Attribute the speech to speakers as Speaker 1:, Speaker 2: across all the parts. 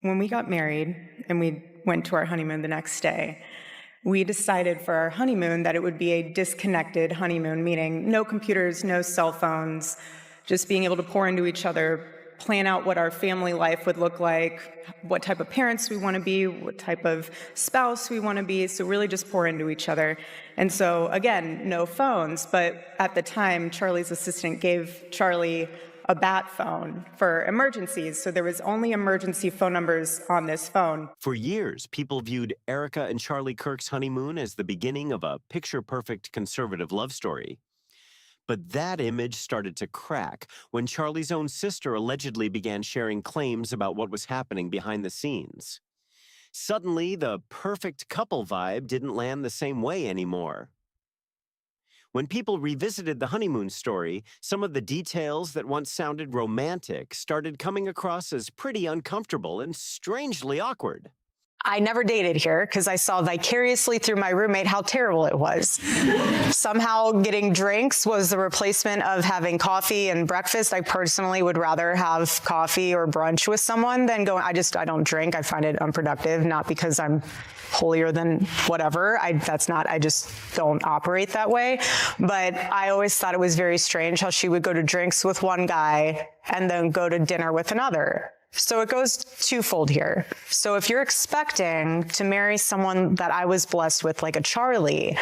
Speaker 1: When we got married and we went to our honeymoon the next day, we decided for our honeymoon that it would be a disconnected honeymoon, meaning no computers, no cell phones, just being able to pour into each other, plan out what our family life would look like, what type of parents we want to be, what type of spouse we want to be, so really just pour into each other. And so, again, no phones, but at the time, Charlie's assistant gave Charlie a bat phone for emergencies, so there was only emergency phone numbers on this phone.
Speaker 2: For years, people viewed Erika and Charlie Kirk's honeymoon as the beginning of a picture-perfect conservative love story. But that image started to crack when Charlie's own sister allegedly began sharing claims about what was happening behind the scenes. Suddenly, the perfect couple vibe didn't land the same way anymore. When people revisited the honeymoon story, some of the details that once sounded romantic started coming across as pretty uncomfortable and strangely awkward.
Speaker 3: I never dated here because I saw vicariously through my roommate how terrible it was. Somehow getting drinks was the replacement of having coffee and breakfast. I personally would rather have coffee or brunch with someone than going, I don't drink. I find it unproductive, not because I'm holier than whatever. I just don't operate that way. But I always thought it was very strange how she would go to drinks with one guy and then go to dinner with another. So it goes twofold here. So if you're expecting to marry someone that I was blessed with, like a Charlie,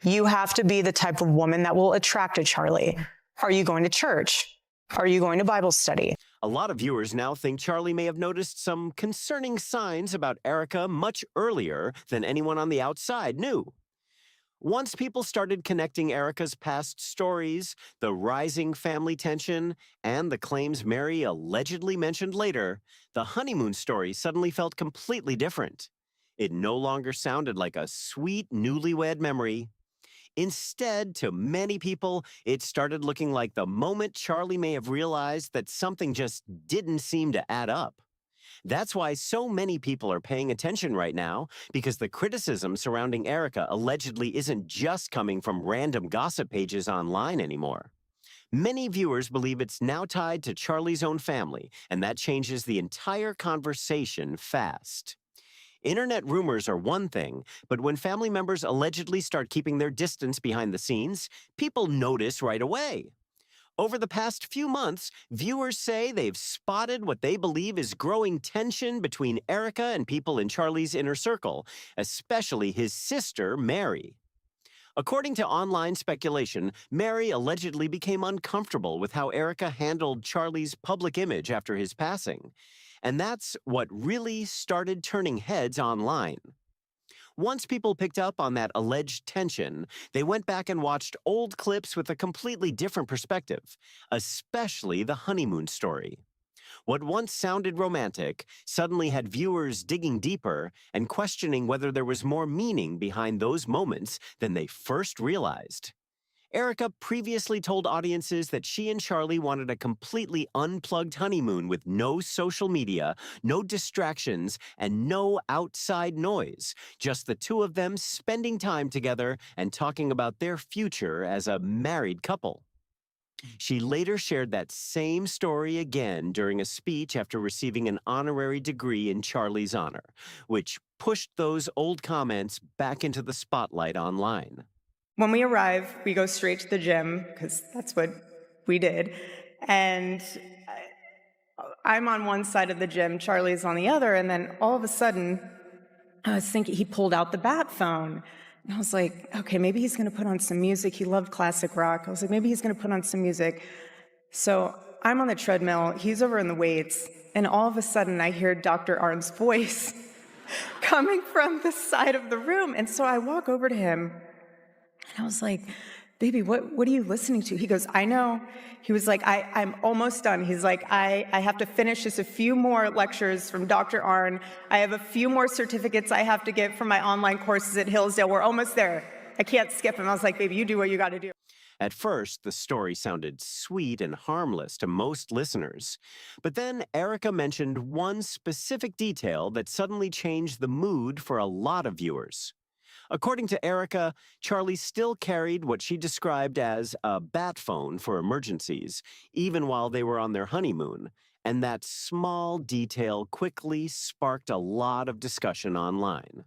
Speaker 3: you have to be the type of woman that will attract a Charlie. Are you going to church? Are you going to Bible study?
Speaker 2: A lot of viewers now think Charlie may have noticed some concerning signs about Erika much earlier than anyone on the outside knew. Once people started connecting Erika's past stories, the rising family tension, and the claims Mary allegedly mentioned later, the honeymoon story suddenly felt completely different. It no longer sounded like a sweet newlywed memory. Instead, to many people, it started looking like the moment Charlie may have realized that something just didn't seem to add up. That's why so many people are paying attention right now, because the criticism surrounding Erika allegedly isn't just coming from random gossip pages online anymore. Many viewers believe it's now tied to Charlie's own family, and that changes the entire conversation fast. Internet rumors are one thing, but when family members allegedly start keeping their distance behind the scenes, people notice right away. Over the past few months, viewers say they've spotted what they believe is growing tension between Erika and people in Charlie's inner circle, especially his sister, Mary. According to online speculation, Mary allegedly became uncomfortable with how Erika handled Charlie's public image after his passing. And that's what really started turning heads online. Once people picked up on that alleged tension, they went back and watched old clips with a completely different perspective, especially the honeymoon story. What once sounded romantic suddenly had viewers digging deeper and questioning whether there was more meaning behind those moments than they first realized. Erika previously told audiences that she and Charlie wanted a completely unplugged honeymoon with no social media, no distractions, and no outside noise. Just the two of them spending time together and talking about their future as a married couple. She later shared that same story again during a speech after receiving an honorary degree in Charlie's honor, which pushed those old comments back into the spotlight online.
Speaker 1: When we arrive, we go straight to the gym, because that's what we did. And I'm on one side of the gym, Charlie's on the other, and then all of a sudden, I was thinking he pulled out the bat phone. And I was like, okay, maybe he's going to put on some music. He loved classic rock. I was like, maybe he's going to put on some music. So I'm on the treadmill, he's over in the weights, and all of a sudden I hear Dr. Arn's voice coming from the side of the room. And so I walk over to him, and I was like, baby, what are you listening to? He goes, I know. He was like, I'm almost done. He's like, I have to finish just a few more lectures from Dr. Arn. I have a few more certificates I have to get from my online courses at Hillsdale. We're almost there. I can't skip him. I was like, baby, you do what you got to do.
Speaker 2: At first, the story sounded sweet and harmless to most listeners. But then Erika mentioned one specific detail that suddenly changed the mood for a lot of viewers. According to Erika, Charlie still carried what she described as a bat phone for emergencies, even while they were on their honeymoon, And that small detail quickly sparked a lot of discussion online.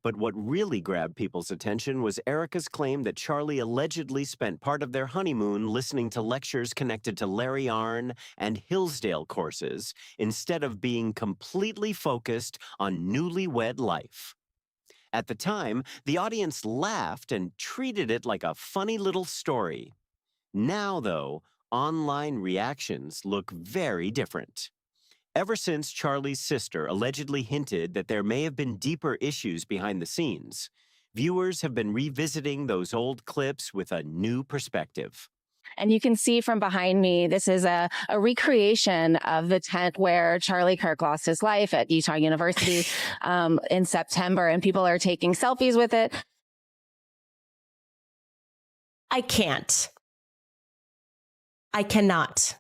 Speaker 2: But what really grabbed people's attention was Erika's claim that Charlie allegedly spent part of their honeymoon listening to lectures connected to Larry Arnn and Hillsdale courses instead of being completely focused on newlywed life. At the time, the audience laughed and treated it like a funny little story. Now, though, online reactions look very different. Ever since Charlie's sister allegedly hinted that there may have been deeper issues behind the scenes, viewers have been revisiting those old clips with a new perspective.
Speaker 4: And you can see from behind me, this is a recreation of the tent where Charlie Kirk lost his life at Utah University in September, and people are taking selfies with it.
Speaker 5: I can't. I cannot.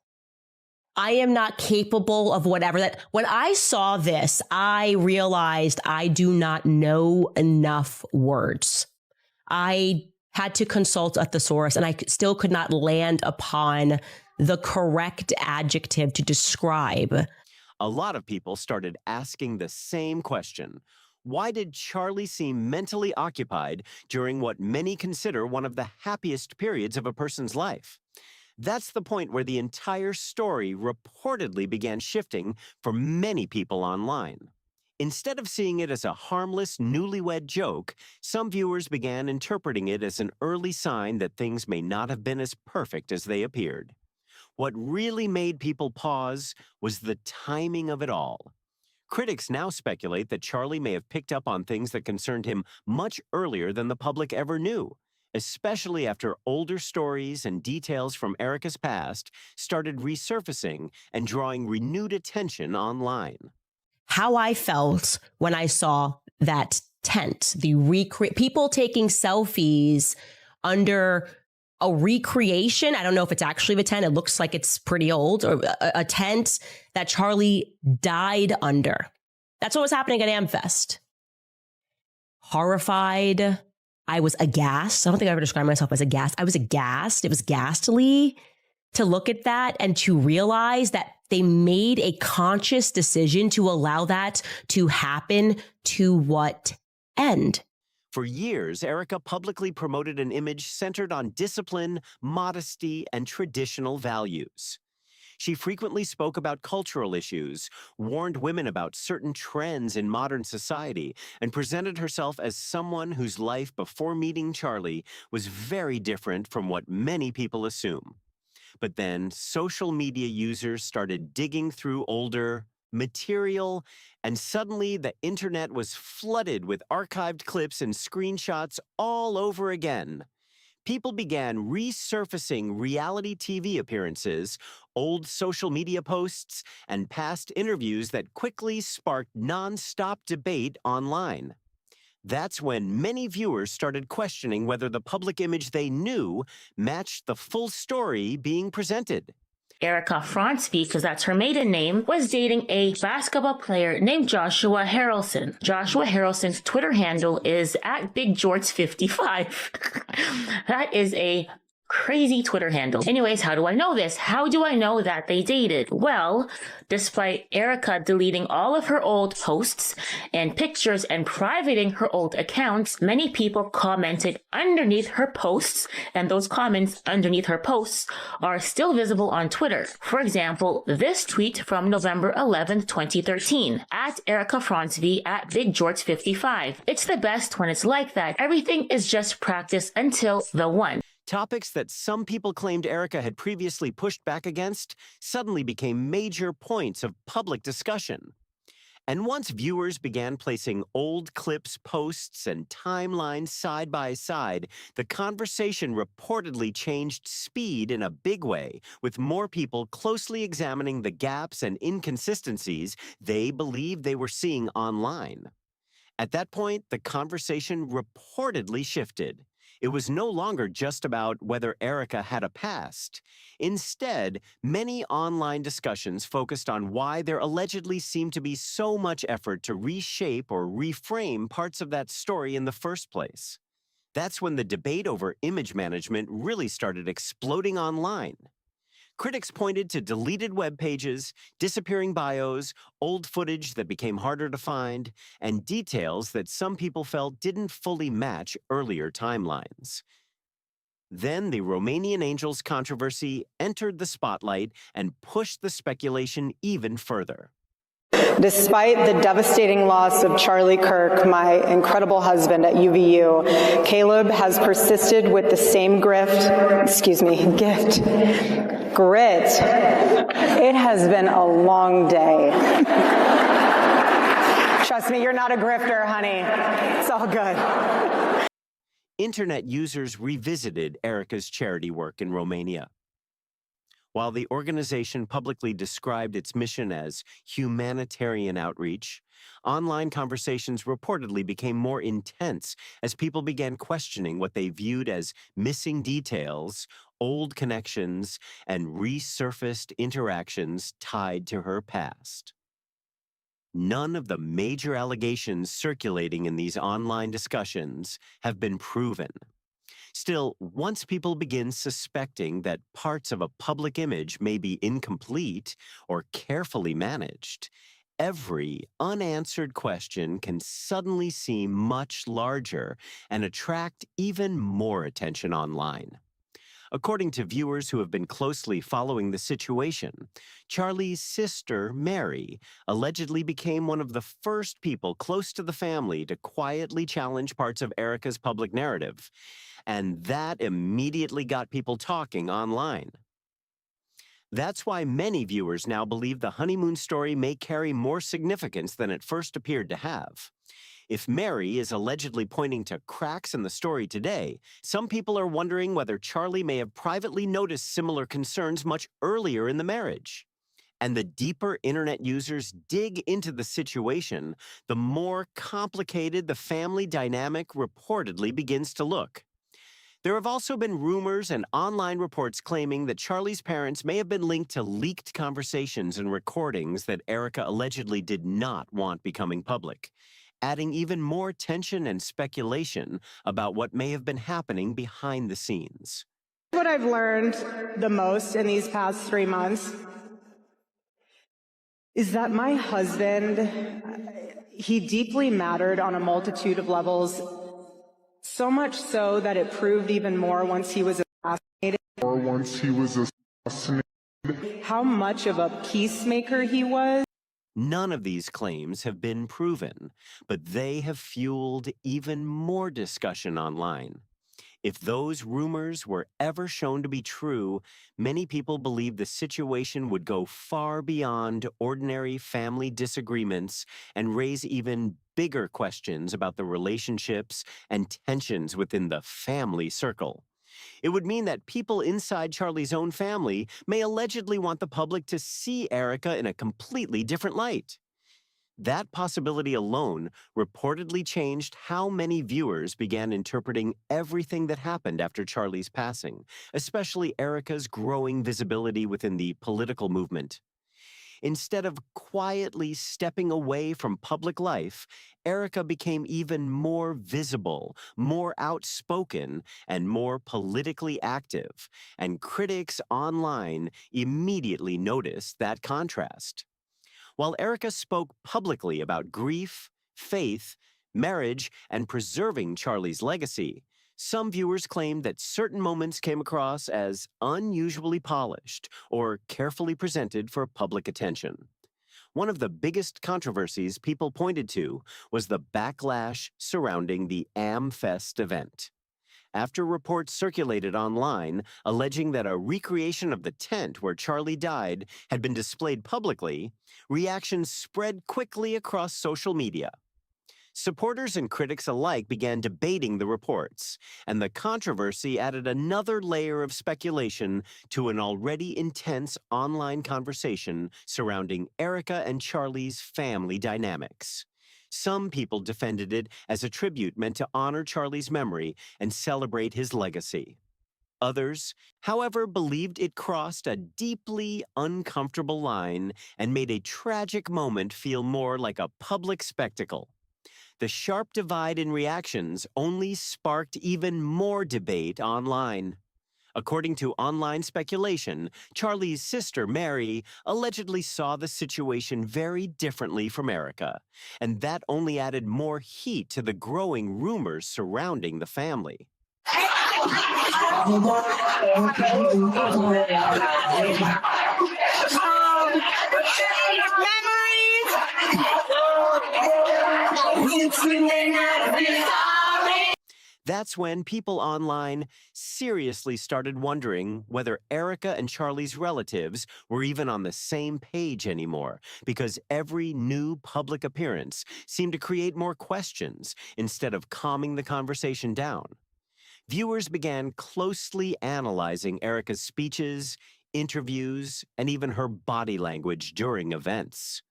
Speaker 5: I am not capable of whatever that. When I saw this, I realized I do not know enough words. I had to consult a thesaurus, and I still could not land upon the correct adjective to describe.
Speaker 2: A lot of people started asking the same question. Why did Charlie seem mentally occupied during what many consider one of the happiest periods of a person's life? That's the point where the entire story reportedly began shifting for many people online. Instead of seeing it as a harmless newlywed joke, some viewers began interpreting it as an early sign that things may not have been as perfect as they appeared. What really made people pause was the timing of it all. Critics now speculate that Charlie may have picked up on things that concerned him much earlier than the public ever knew, especially after older stories and details from Erika's past started resurfacing and drawing renewed attention online.
Speaker 5: How I felt when I saw that tent, people taking selfies under a recreation. I don't know if it's actually a tent. It looks like it's pretty old, or a tent that Charlie died under. That's what was happening at AmFest. Horrified. I was aghast. I don't think I ever described myself as aghast. I was aghast. It was ghastly to look at that and to realize that they made a conscious decision to allow that to happen. To what end?
Speaker 2: For years, Erika publicly promoted an image centered on discipline, modesty, and traditional values. She frequently spoke about cultural issues, warned women about certain trends in modern society, and presented herself as someone whose life before meeting Charlie was very different from what many people assume. But then social media users started digging through older material, and suddenly the internet was flooded with archived clips and screenshots all over again. People began resurfacing reality TV appearances, old social media posts, and past interviews that quickly sparked nonstop debate online. That's when many viewers started questioning whether the public image they knew matched the full story being presented.
Speaker 6: Erika Fronsby, because that's her maiden name, was dating a basketball player named Joshua Harrelson. Joshua Harrelson's Twitter handle is @BigGeorge55. That is a crazy Twitter handle. Anyways, how do I know this? How do I know that they dated? Well, despite Erika deleting all of her old posts and pictures and privating her old accounts, many people commented underneath her posts, and those comments underneath her posts are still visible on Twitter. For example, this tweet from November 11th, 2013, @Erika Fronsby @BigGeorge55. It's the best when it's like that. Everything is just practice until the one.
Speaker 2: Topics that some people claimed Erika had previously pushed back against suddenly became major points of public discussion. And once viewers began placing old clips, posts, and timelines side by side, the conversation reportedly changed speed in a big way, with more people closely examining the gaps and inconsistencies they believed they were seeing online. At that point, the conversation reportedly shifted. It was no longer just about whether Erika had a past. Instead, many online discussions focused on why there allegedly seemed to be so much effort to reshape or reframe parts of that story in the first place. That's when the debate over image management really started exploding online. Critics pointed to deleted web pages, disappearing bios, old footage that became harder to find, and details that some people felt didn't fully match earlier timelines. Then the Romanian Angels controversy entered the spotlight and pushed the speculation even further.
Speaker 3: Despite the devastating loss of Charlie Kirk, my incredible husband at UVU, Caleb has persisted with the same grit. It has been a long day. Trust me, you're not a grifter, honey. It's all good.
Speaker 2: Internet users revisited Erika's charity work in Romania. While the organization publicly described its mission as humanitarian outreach, online conversations reportedly became more intense as people began questioning what they viewed as missing details, old connections, and resurfaced interactions tied to her past. None of the major allegations circulating in these online discussions have been proven. Still, once people begin suspecting that parts of a public image may be incomplete or carefully managed, every unanswered question can suddenly seem much larger and attract even more attention online. According to viewers who have been closely following the situation, Charlie's sister, Mary, allegedly became one of the first people close to the family to quietly challenge parts of Erika's public narrative, and that immediately got people talking online. That's why many viewers now believe the honeymoon story may carry more significance than it first appeared to have. If Mary is allegedly pointing to cracks in the story today, some people are wondering whether Charlie may have privately noticed similar concerns much earlier in the marriage. And the deeper internet users dig into the situation, the more complicated the family dynamic reportedly begins to look. There have also been rumors and online reports claiming that Charlie's parents may have been linked to leaked conversations and recordings that Erika allegedly did not want becoming public, adding even more tension and speculation about what may have been happening behind the scenes.
Speaker 1: What I've learned the most in these past 3 months is that my husband, he deeply mattered on a multitude of levels, so much so that it proved even more once he was assassinated how much of a peacemaker he was.
Speaker 2: None of these claims have been proven, but they have fueled even more discussion online. If those rumors were ever shown to be true, many people believe the situation would go far beyond ordinary family disagreements and raise even bigger questions about the relationships and tensions within the family circle. It would mean that people inside Charlie's own family may allegedly want the public to see Erika in a completely different light. That possibility alone reportedly changed how many viewers began interpreting everything that happened after Charlie's passing, especially Erika's growing visibility within the political movement. Instead of quietly stepping away from public life, Erika became even more visible, more outspoken, and more politically active, and critics online immediately noticed that contrast. While Erika spoke publicly about grief, faith, marriage, and preserving Charlie's legacy, some viewers claimed that certain moments came across as unusually polished or carefully presented for public attention. One of the biggest controversies people pointed to was the backlash surrounding the AmFest event. After reports circulated online alleging that a recreation of the tent where Charlie died had been displayed publicly, reactions spread quickly across social media. Supporters and critics alike began debating the reports, and the controversy added another layer of speculation to an already intense online conversation surrounding Erika and Charlie's family dynamics. Some people defended it as a tribute meant to honor Charlie's memory and celebrate his legacy. Others, however, believed it crossed a deeply uncomfortable line and made a tragic moment feel more like a public spectacle. The sharp divide in reactions only sparked even more debate online. According to online speculation, Charlie's sister, Mary, allegedly saw the situation very differently from Erika, and that only added more heat to the growing rumors surrounding the family. That's when people online seriously started wondering whether Erika and Charlie's relatives were even on the same page anymore, because every new public appearance seemed to create more questions instead of calming the conversation down. Viewers began closely analyzing Erika's speeches, interviews, and even her body language during events.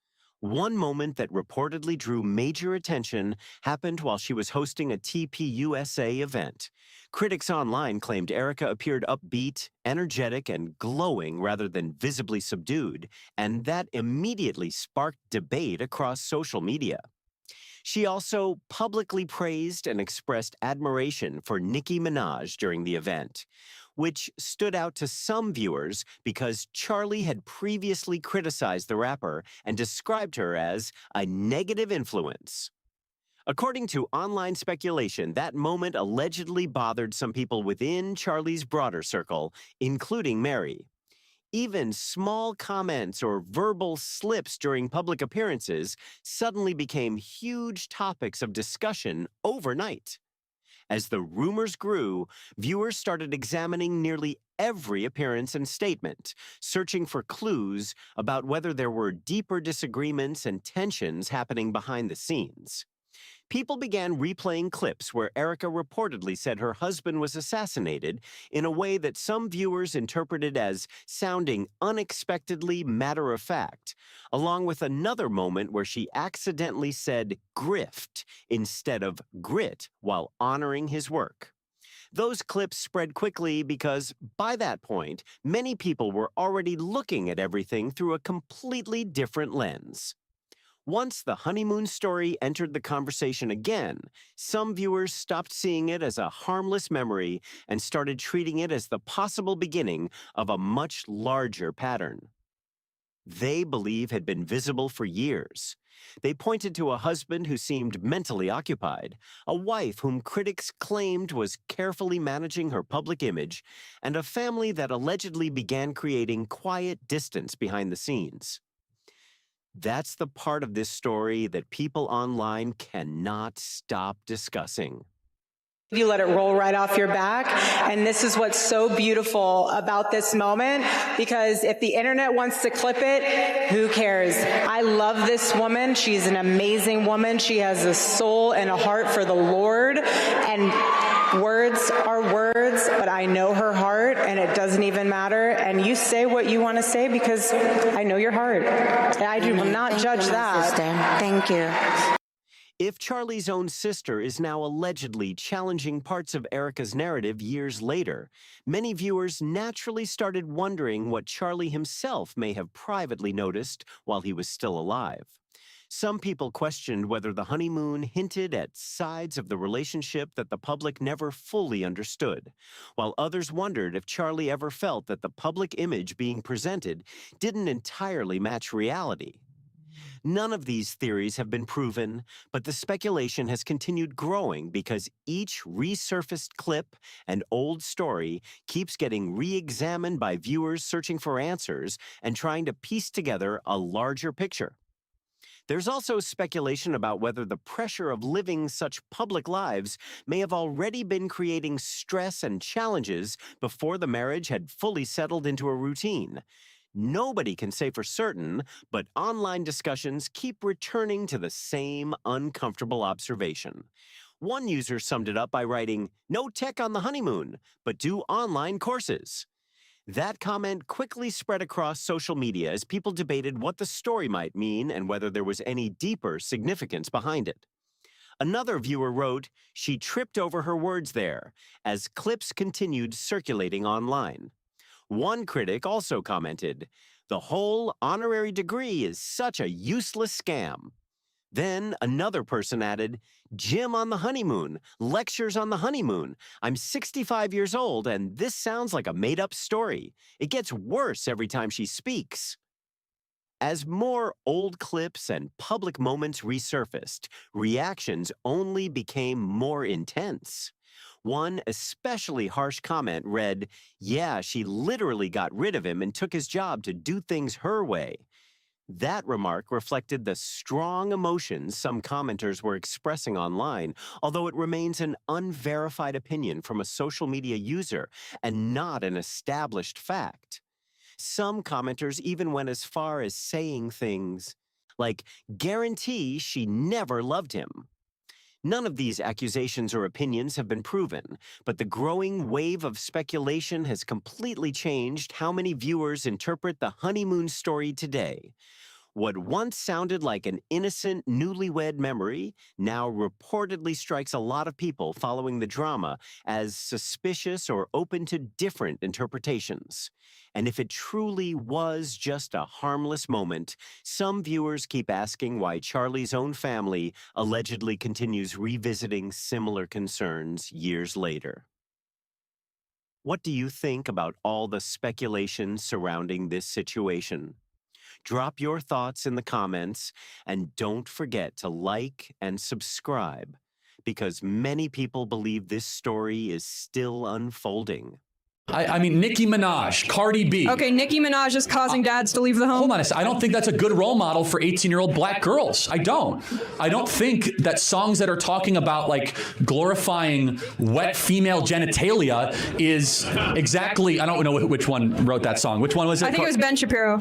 Speaker 2: One moment that reportedly drew major attention happened while she was hosting a TPUSA event. Critics online claimed Erika appeared upbeat, energetic, and glowing rather than visibly subdued, and that immediately sparked debate across social media. She also publicly praised and expressed admiration for Nicki Minaj during the event, which stood out to some viewers because Charlie had previously criticized the rapper and described her as a negative influence. According to online speculation, that moment allegedly bothered some people within Charlie's broader circle, including Mary. Even small comments or verbal slips during public appearances suddenly became huge topics of discussion overnight. As the rumors grew, viewers started examining nearly every appearance and statement, searching for clues about whether there were deeper disagreements and tensions happening behind the scenes. People began replaying clips where Erika reportedly said her husband was assassinated in a way that some viewers interpreted as sounding unexpectedly matter-of-fact, along with another moment where she accidentally said grift instead of grit while honoring his work. Those clips spread quickly because, by that point, many people were already looking at everything through a completely different lens. Once the honeymoon story entered the conversation again, some viewers stopped seeing it as a harmless memory and started treating it as the possible beginning of a much larger pattern they believe had been visible for years. They pointed to a husband who seemed mentally occupied, a wife whom critics claimed was carefully managing her public image, and a family that allegedly began creating quiet distance behind the scenes. That's the part of this story that people online cannot stop discussing.
Speaker 3: You let it roll right off your back. And this is what's so beautiful about this moment, because if the internet wants to clip it, who cares? I love this woman. She's an amazing woman. She has a soul and a heart for the Lord. And words are words, but I know her heart, and it doesn't even matter. And you say what you want to say because I know your heart. I will not judge that.
Speaker 7: Sister. Thank you.
Speaker 2: If Charlie's own sister is now allegedly challenging parts of Erika's narrative years later, many viewers naturally started wondering what Charlie himself may have privately noticed while he was still alive. Some people questioned whether the honeymoon hinted at sides of the relationship that the public never fully understood, while others wondered if Charlie ever felt that the public image being presented didn't entirely match reality. None of these theories have been proven, but the speculation has continued growing because each resurfaced clip and old story keeps getting re-examined by viewers searching for answers and trying to piece together a larger picture. There's also speculation about whether the pressure of living such public lives may have already been creating stress and challenges before the marriage had fully settled into a routine. Nobody can say for certain, but online discussions keep returning to the same uncomfortable observation. One user summed it up by writing, "No tech on the honeymoon, but do online courses." That comment quickly spread across social media as people debated what the story might mean and whether there was any deeper significance behind it. Another viewer wrote, "She tripped over her words there," as clips continued circulating online. One critic also commented, "The whole honorary degree is such a useless scam." Then another person added, Jim on the honeymoon, lectures on the honeymoon. I'm 65 years old, and this sounds like a made-up story. It gets worse every time she speaks. As more old clips and public moments resurfaced, reactions only became more intense. One especially harsh comment read, Yeah, she literally got rid of him and took his job to do things her way. That remark reflected the strong emotions some commenters were expressing online, although it remains an unverified opinion from a social media user and not an established fact. Some commenters even went as far as saying things like, guarantee she never loved him. None of these accusations or opinions have been proven, but the growing wave of speculation has completely changed how many viewers interpret the honeymoon story today. What once sounded like an innocent newlywed memory now reportedly strikes a lot of people following the drama as suspicious or open to different interpretations. And if it truly was just a harmless moment, some viewers keep asking why Charlie's own family allegedly continues revisiting similar concerns years later. What do you think about all the speculation surrounding this situation? Drop your thoughts in the comments, and don't forget to like and subscribe, because many people believe this story is still unfolding.
Speaker 7: I mean, Nicki Minaj, Cardi B.
Speaker 8: Okay, Nicki Minaj is causing dads to leave the home.
Speaker 7: Hold on a second. I don't think that's a good role model for 18-year-old black girls. I don't think that songs that are talking about like glorifying wet female genitalia is exactly, I don't know which one wrote that song. Which one was it?
Speaker 8: I think it was Ben Shapiro.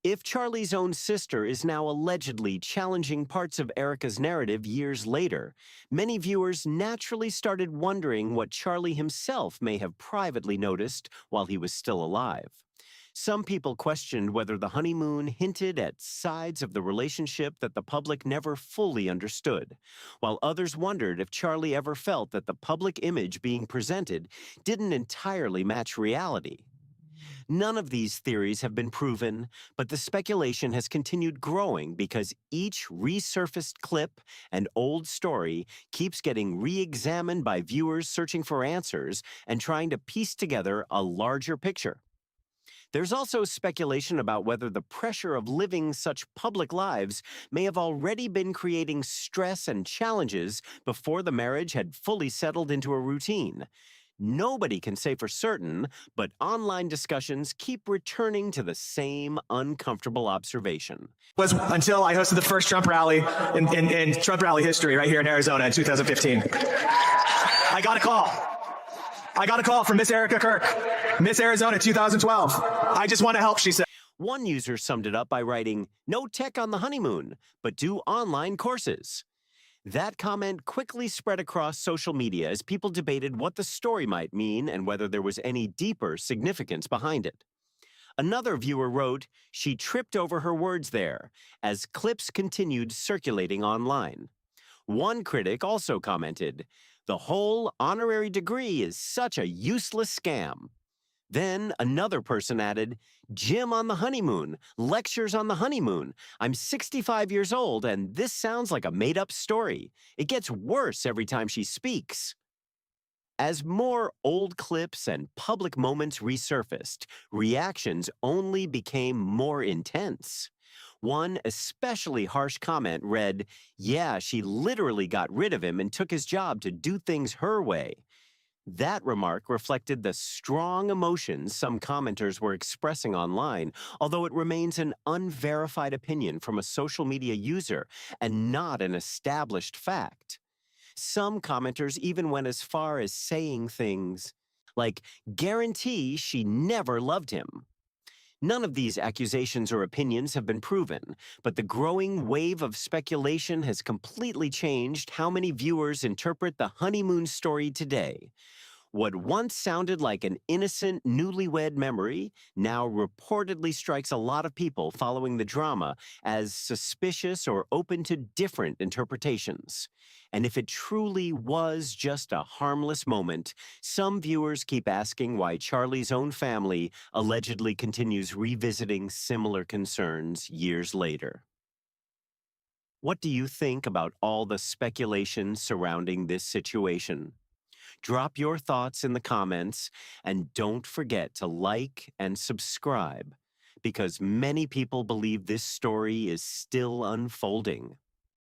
Speaker 2: If Charlie's own sister is now allegedly challenging parts of Erika's narrative years later, many viewers naturally started wondering what Charlie himself may have privately noticed while he was still alive. Some people questioned whether the honeymoon hinted at sides of the relationship that the public never fully understood, while others wondered if Charlie ever felt that the public image being presented didn't entirely match reality. None of these theories have been proven, but the speculation has continued growing because each resurfaced clip and old story keeps getting re-examined by viewers searching for answers and trying to piece together a larger picture. There's also speculation about whether the pressure of living such public lives may have already been creating stress and challenges before the marriage had fully settled into a routine. Nobody can say for certain, but online discussions keep returning to the same uncomfortable observation.
Speaker 9: Was until I hosted the first Trump rally in Trump rally history right here in Arizona in 2015. I got a call from Miss Erika Kirk, Miss Arizona 2012. I just want to help, she said.
Speaker 2: One user summed it up by writing, "No tech on the honeymoon, but do online courses." That comment quickly spread across social media as people debated what the story might mean and whether there was any deeper significance behind it. Another viewer wrote, "She tripped over her words there," as clips continued circulating online. One critic also commented, "The whole honorary degree is such a useless scam." Then another person added, "Jim on the honeymoon, lectures on the honeymoon. I'm 65 years old, and this sounds like a made-up story. It gets worse every time she speaks." As more old clips and public moments resurfaced, reactions only became more intense. One especially harsh comment read, "Yeah, she literally got rid of him and took his job to do things her way." That remark reflected the strong emotions some commenters were expressing online, although it remains an unverified opinion from a social media user and not an established fact. Some commenters even went as far as saying things like, guarantee she never loved him. None of these accusations or opinions have been proven, but the growing wave of speculation has completely changed how many viewers interpret the honeymoon story today. What once sounded like an innocent newlywed memory now reportedly strikes a lot of people following the drama as suspicious or open to different interpretations. And if it truly was just a harmless moment, some viewers keep asking why Charlie's own family allegedly continues revisiting similar concerns years later. What do you think about all the speculation surrounding this situation? Drop your thoughts in the comments and don't forget to like and subscribe because many people believe this story is still unfolding.